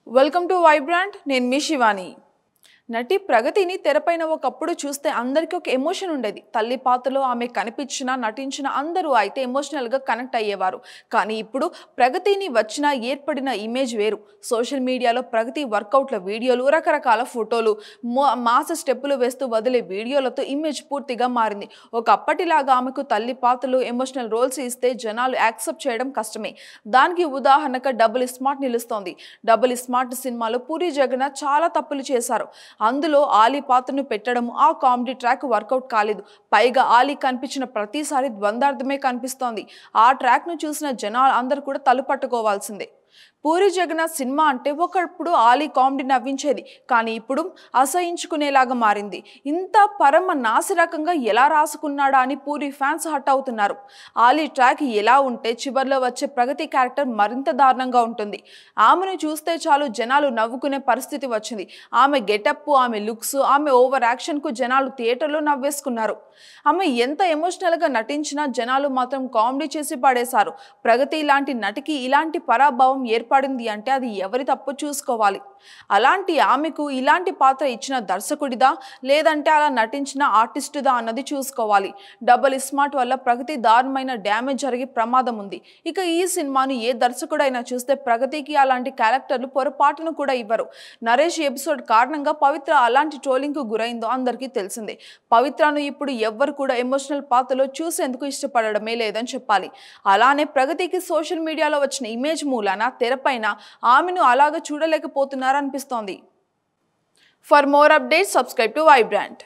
welcome to Vibrant నేను మీ శివాని నటి ప్రగతిని తెరపైన ఒకప్పుడు చూస్తే అందరికీ ఒక ఎమోషన్ ఉండేది తల్లి పాత్రలో ఆమె కనిపించిన నటించిన అందరూ అయితే ఎమోషనల్ గా కనెక్ట్ అయ్యేవారు కానీ ఇప్పుడు ప్రగతిని వచ్చిన ఏర్పడిన ఇమేజ్ వేరు సోషల్ మీడియాలో ప్రగతి వర్కౌట్ల వీడియోలు రకరకాల ఫోటోలు మాస స్టెప్పులు వేస్తూ వదిలే వీడియోలతో ఇమేజ్ పూర్తిగా మారింది ఒకప్పటిలాగా ఆమెకు తల్లి పాత్రలు ఎమోషనల్ రోల్స్ ఇస్తే జనాలు యాక్సెప్ట్ చేయడం కష్టమే దానికి ఉదాహరణగా డబుల్ స్మార్ట్ నిలుస్తోంది డబుల్ స్మార్ట్ సినిమాలో పూరి జగన్నాథ్ చాలా తప్పులు చేశారు అందులో ఆలీ పాత్రను పెట్టడం ఆ కామెడీ ట్రాక్ వర్కౌట్ కాలేదు పైగా ఆలీ కనిపించిన ప్రతిసారి ద్వందార్థమే కనిపిస్తోంది ఆ ట్రాక్ ను చూసిన జనాలు అందరూ కూడా తలుపట్టుకోవాల్సిందే పూరి జగన్నాథ్ సినిమా అంటే ఒకప్పుడు ఆలీ కామెడీ నవ్వించేది కానీ ఇప్పుడు అసహించుకునేలాగా మారింది ఇంత పరమ నాసిరకంగా ఎలా రాసుకున్నాడా అని పూరి ఫ్యాన్స్ హట్ అవుతున్నారు ఆలీ ట్రాక్ ఎలా ఉంటే చివర్లో వచ్చే ప్రగతి క్యారెక్టర్ మరింత దారుణంగా ఉంటుంది ఆమెను చూస్తే చాలు జనాలు నవ్వుకునే పరిస్థితి వచ్చింది ఆమె గెటప్ ఆమె లుక్స్ ఆమె ఓవర్ యాక్షన్ కు జనాలు థియేటర్లో నవ్వేసుకున్నారు ఆమె ఎంత ఎమోషనల్ గా నటించినా జనాలు మాత్రం కామెడీ చేసి పడేశారు ప్రగతి లాంటి నటికి ఇలాంటి పరాభావం ఏర్పడింది అంటే అది ఎవరి తప్పు చూసుకోవాలి అలాంటి ఆమెకు ఇలాంటి పాత్ర ఇచ్చిన దర్శకుడిదా లేదంటే అలా నటించిన ఆర్టిస్టుదా అన్నది చూసుకోవాలి డబుల్ స్మార్ట్ వల్ల ప్రగతి దారుణమైన డ్యామేజ్ జరిగే ప్రమాదం ఉంది ఇక ఈ సినిమాను ఏ దర్శకుడైనా చూస్తే ప్రగతికి అలాంటి క్యారెక్టర్లు పొరపాటును కూడా ఇవ్వరు నరేష్ ఎపిసోడ్ కారణంగా పవిత్ర అలాంటి ట్రోలింగ్ కు గురైందో అందరికీ తెలిసిందే పవిత్రను ఇప్పుడు ఎవ్వరు కూడా ఎమోషనల్ పాత్రలో చూసేందుకు ఇష్టపడడమే లేదని చెప్పాలి అలానే ప్రగతికి సోషల్ మీడియాలో వచ్చిన ఇమేజ్ మూలాన తెరపైన ఆమెను అలాగా చూడలేకపోతున్నారనిపిస్తోంది for more updates subscribe to Vibrant